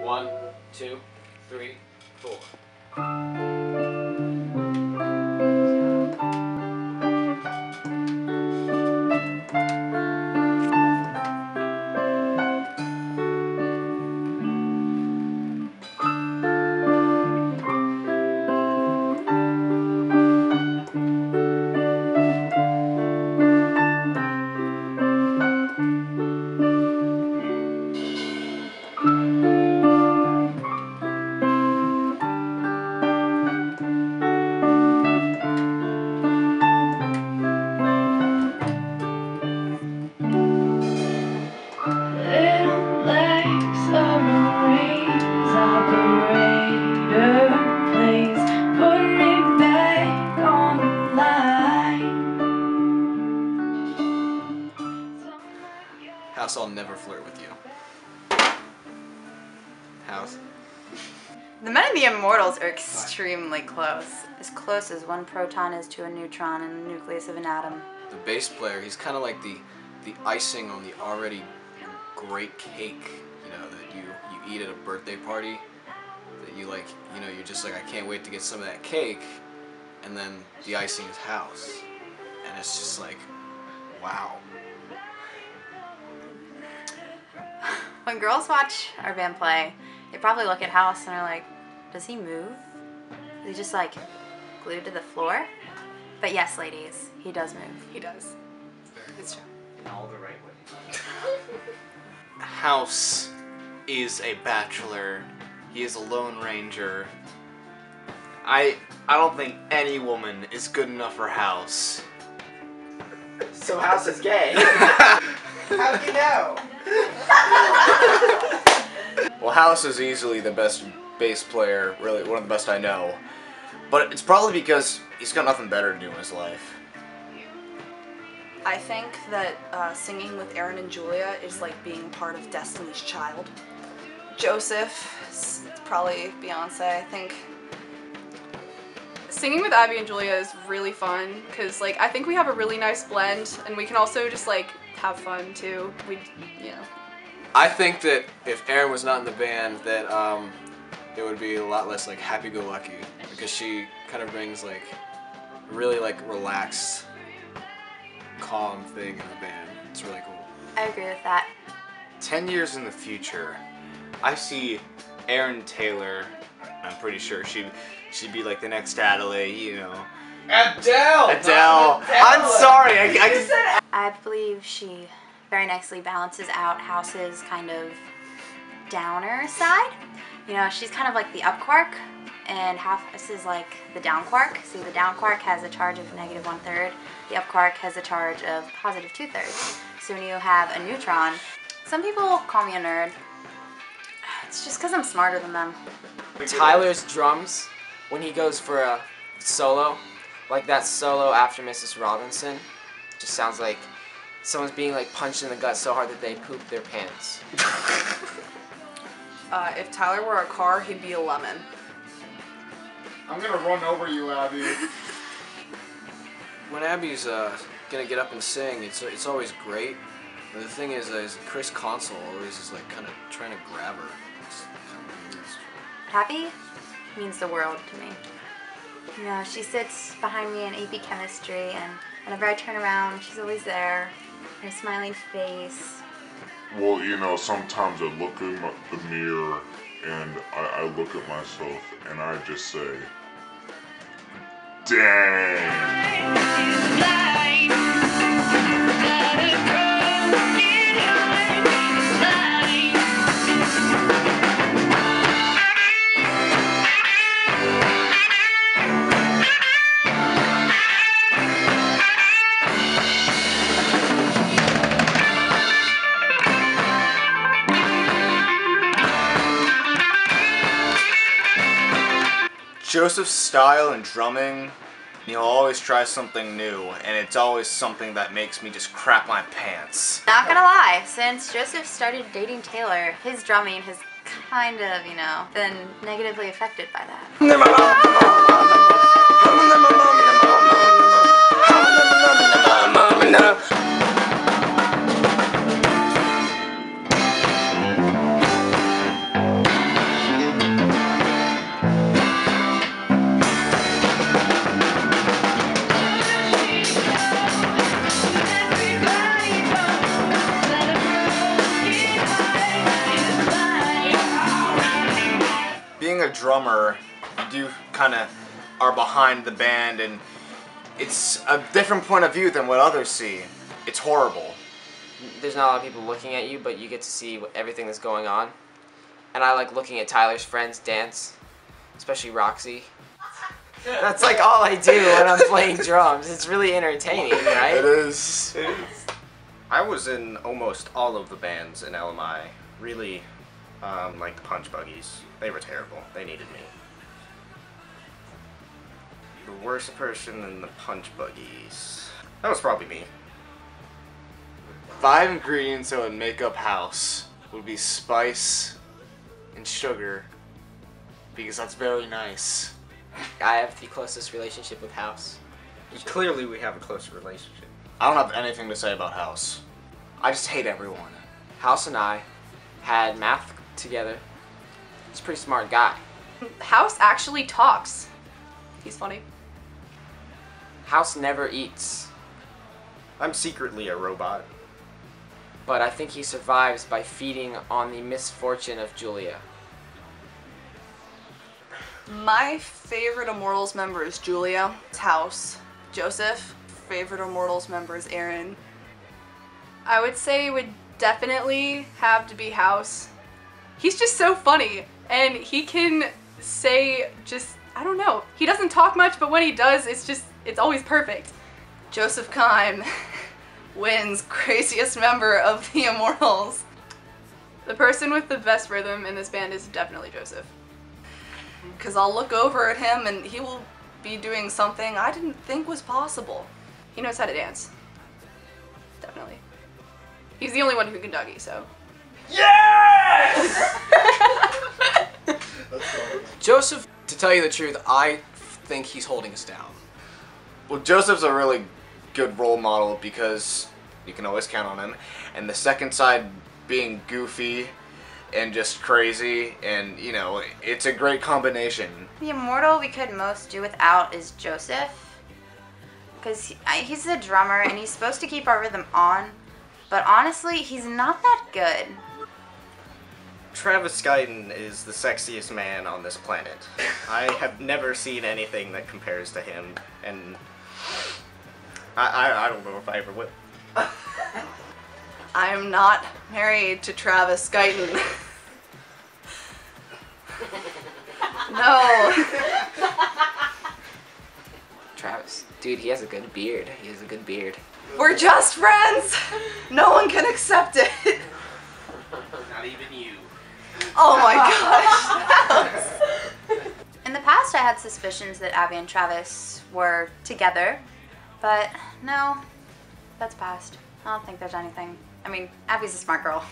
1, 2, 3, 4. House, I'll never flirt with you. House. The men in the Immortals are extremely close. As close as one proton is to a neutron in the nucleus of an atom. The bass player, he's kind of like the icing on the already great cake, you know, that you eat at a birthday party. That you like, you know, you're just like, I can't wait to get some of that cake. And then the icing is House. And it's just like, wow. When girls watch our band play, they probably look at House and are like, does he move? Is he just like glued to the floor? But yes, ladies, he does move. He does. It's true. In all the right ways. House is a bachelor. He is a lone ranger. I don't think any woman is good enough for House. So House is gay. How do you know? Well, House is easily the best bass player, really one of the best I know. But it's probably because he's got nothing better to do in his life. I think that singing with Erin and Julia is like being part of Destiny's Child. Joseph is probably Beyonce. I think singing with Abby and Julia is really fun because like I think we have a really nice blend and we can also just like have fun too. I think that if Erin was not in the band, that it would be a lot less like happy-go-lucky, because she kind of brings like really like relaxed, calm thing in the band. It's really cool. I agree with that. 10 years in the future, I see Erin Taylor. I'm pretty sure she'd be like the next Adelaide, you know. Adele. I'm sorry. I believe she very nicely balances out House's kind of downer side. You know, she's kind of like the up quark, and House is like the down quark. See, the down quark has a charge of -1/3. The up quark has a charge of +2/3. So when you have a neutron, some people call me a nerd. It's just because I'm smarter than them. Tyler's drums, when he goes for a solo, like that solo after Mrs. Robinson, just sounds like someone's being like punched in the gut so hard that they poop their pants. If Tyler were a car, he'd be a lemon. I'm gonna run over you, Abby. When Abby's gonna get up and sing, it's always great. But the thing is Chris Console always is like kind of trying to grab her. It's kind of weird. Happy means the world to me. You know, she sits behind me in AP Chemistry, and whenever I turn around, she's always there, her smiling face. Well, you know, sometimes I look in the mirror and I look at myself and I just say, dang! Joseph's style and drumming, he'll always try something new, and it's always something that makes me just crap my pants. Not gonna lie, since Joseph started dating Taylor, his drumming has kind of, you know, been negatively affected by that. a drummer, you do kind of are behind the band, and it's a different point of view than what others see. It's horrible. There's not a lot of people looking at you, but you get to see everything that's going on. And I like looking at Tyler's friends dance, especially Roxy. That's like all I do when I'm playing drums. It's really entertaining, right? It is. I was in almost all of the bands in LMI. Really, like the Punch Buggies. They were terrible. They needed me. The worst person in the Punch Buggies. That was probably me. 5 ingredients that would make up house would be spice and sugar, because that's very nice. I have the closest relationship with House. Clearly, we have a close relationship. I don't have anything to say about house. I just hate everyone. House and I had math together. He's a pretty smart guy. House actually talks. He's funny. House never eats, I'm secretly a robot. but I think he survives by feeding on the misfortune of Julia. My favorite Immortals member is Julia. House. Joseph. Favorite Immortals member is Erin. I would say it would definitely have to be House. He's just so funny, and he can say just, I don't know. He doesn't talk much, but when he does, it's always perfect. Joseph Kime wins craziest member of the Immortals. The person with the best rhythm in this band is definitely Joseph. Because I'll look over at him and he will be doing something I didn't think was possible. He knows how to dance. Definitely. He's the only one who can Dougie, so. Yes! Joseph, to tell you the truth, I think he's holding us down. Well, Joseph's a really good role model because you can always count on him. And the second side being goofy and just crazy, and you know, it's a great combination. The immortal we could most do without is Joseph, because he's the drummer and he's supposed to keep our rhythm on, but honestly, he's not that good. Travis Skyton is the sexiest man on this planet. I have never seen anything that compares to him, and I don't know if I ever will. I'm not married to Travis Skyton. No. Travis, dude, he has a good beard. He has a good beard. We're just friends. No one can accept it. Not even you. Oh my gosh. In the past, I had suspicions that Abby and Travis were together, but no, that's past. I don't think there's anything. I mean, Abby's a smart girl.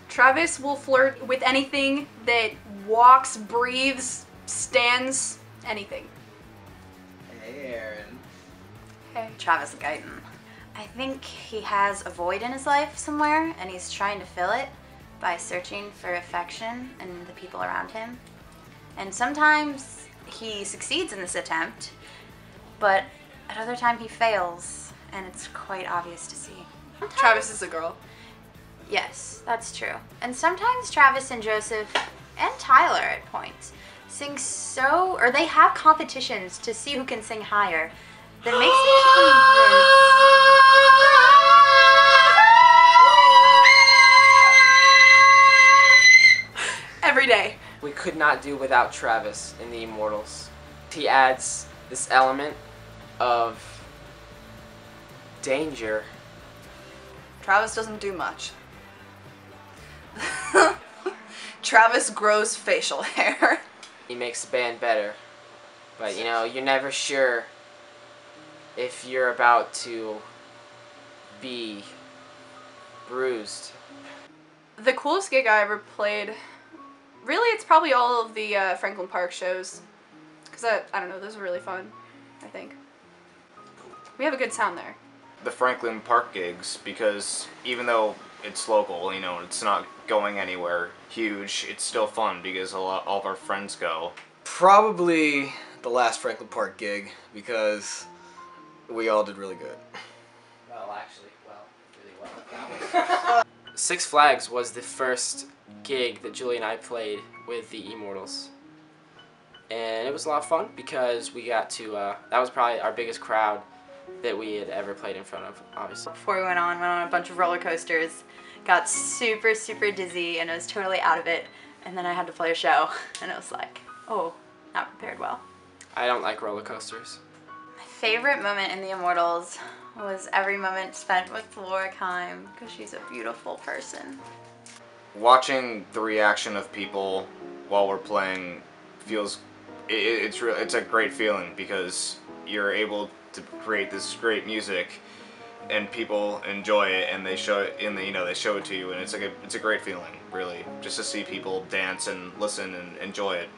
Travis will flirt with anything that walks, breathes, stands, anything. Hey, Erin. Hey. Travis Guyton. I think he has a void in his life somewhere, and he's trying to fill it by searching for affection in the people around him. And sometimes he succeeds in this attempt, but at other times he fails, and it's quite obvious to see. Travis is a girl. Yes, that's true. And sometimes Travis and Joseph and Tyler at points sing so, or they have competitions to see who can sing higher. That makes me every day. We could not do without Travis in the Immortals. He adds this element of danger. Travis doesn't do much. Travis grows facial hair. He makes the band better. But you know, you're never sure if you're about to be bruised. The coolest gig I ever played, really it's probably all of the Franklin Park shows. Because I don't know, those are really fun, I think. We have a good sound there. The Franklin Park gigs, because even though it's local, you know, it's not going anywhere huge, it's still fun because all of our friends go. Probably the last Franklin Park gig, because we all did really good. Well, actually, really well. Six Flags was the first gig that Julie and I played with the Immortals. and it was a lot of fun because we got to, that was probably our biggest crowd that we had ever played in front of, obviously. Before we went on a bunch of roller coasters, got super, super dizzy, and I was totally out of it. And then I had to play a show, and it was like, oh, not prepared well. I don't like roller coasters. My favorite moment in the Immortals was every moment spent with Laura Kime, because she's a beautiful person. Watching the reaction of people while we're playing feels, it's a great feeling because you're able to create this great music and people enjoy it and they show it they show it to you, and it's a great feeling, really, just to see people dance and listen and enjoy it.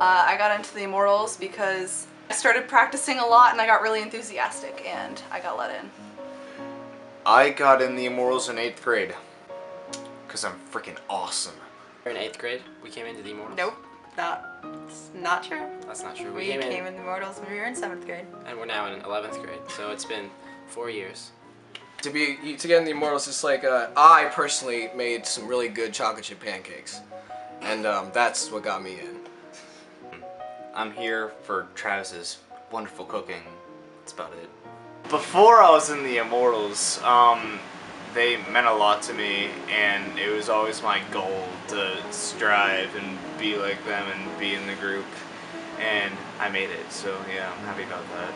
I got into the Immortals because I started practicing a lot and I got really enthusiastic and I got let in. I got in the Immortals in 8th grade because I'm freaking awesome. In 8th grade, we came into the Immortals. Nope, that's not true. That's not true. We came in the Immortals when we were in 7th grade. And we're now in 11th grade, so it's been 4 years. To get in the Immortals, it's like I personally made some really good chocolate chip pancakes, and that's what got me in. I'm here for Travis's wonderful cooking. That's about it. Before I was in the Immortals, they meant a lot to me, and it was always my goal to strive and be like them and be in the group, and I made it, so yeah, I'm happy about that.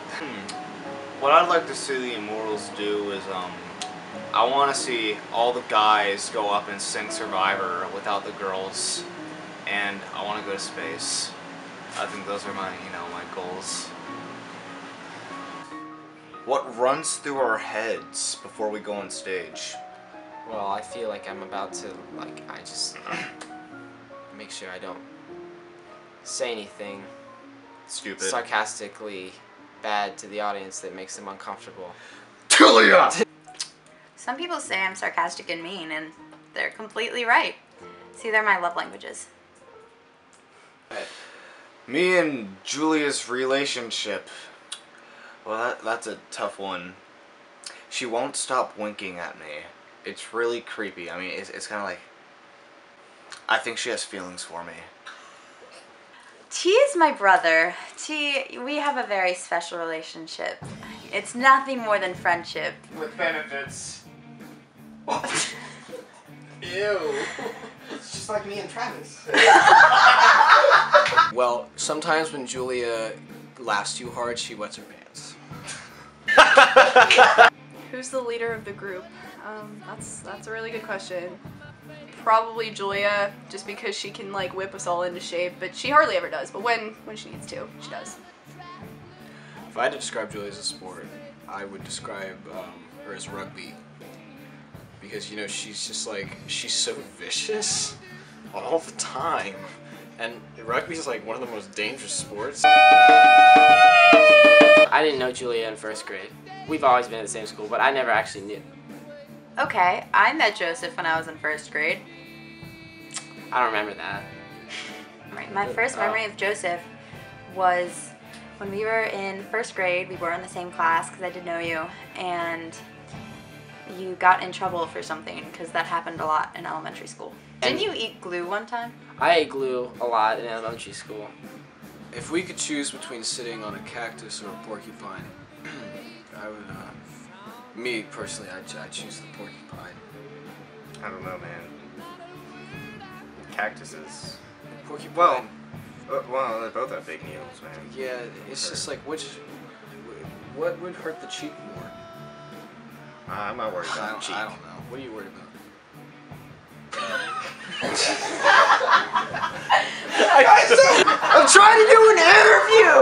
What I'd like to see the Immortals do is, I want to see all the guys go up and sing Survivor without the girls, and I want to go to space. I think those are my, my goals. What runs through our heads before we go on stage? Well, I feel like I'm about to, I just make sure I don't say anything Stupid. sarcastically bad to the audience that makes them uncomfortable. Tulia! Some people say I'm sarcastic and mean, and they're completely right. See, they're my love languages. Me and Julia's relationship. Well, that's a tough one. She won't stop winking at me. It's really creepy. I mean, it's kind of like, I think she has feelings for me. T is my brother. T, we have a very special relationship. It's nothing more than friendship. With benefits. Ew. It's just like me and Travis. Well, sometimes when Julia laughs too hard, she wets her pants. Who's the leader of the group? That's a really good question. Probably Julia, just because she can whip us all into shape, but she hardly ever does. But when she needs to, she does. If I had to describe Julia as a sport, I would describe her as rugby. Because, she's just she's so vicious all the time. And rugby is one of the most dangerous sports. I didn't know Julia in 1st grade. We've always been at the same school, but I never actually knew. Okay, I met Joseph when I was in 1st grade. I don't remember that. Right, my first memory of Joseph was when we were in 1st grade. We were in the same class because I did know you, and you got in trouble for something because that happened a lot in elementary school. Didn't you eat glue one time? I ate glue a lot in elementary school. If we could choose between sitting on a cactus or a porcupine, I would, me personally, I'd choose the porcupine. I don't know, man. Cactuses. Porcupine. Well, they both have big needles, man. Yeah, it's just what would hurt the cheek more? I'm not worried I about don't, the cheek. I don't know. What are you worried about? I'm trying to do an interview!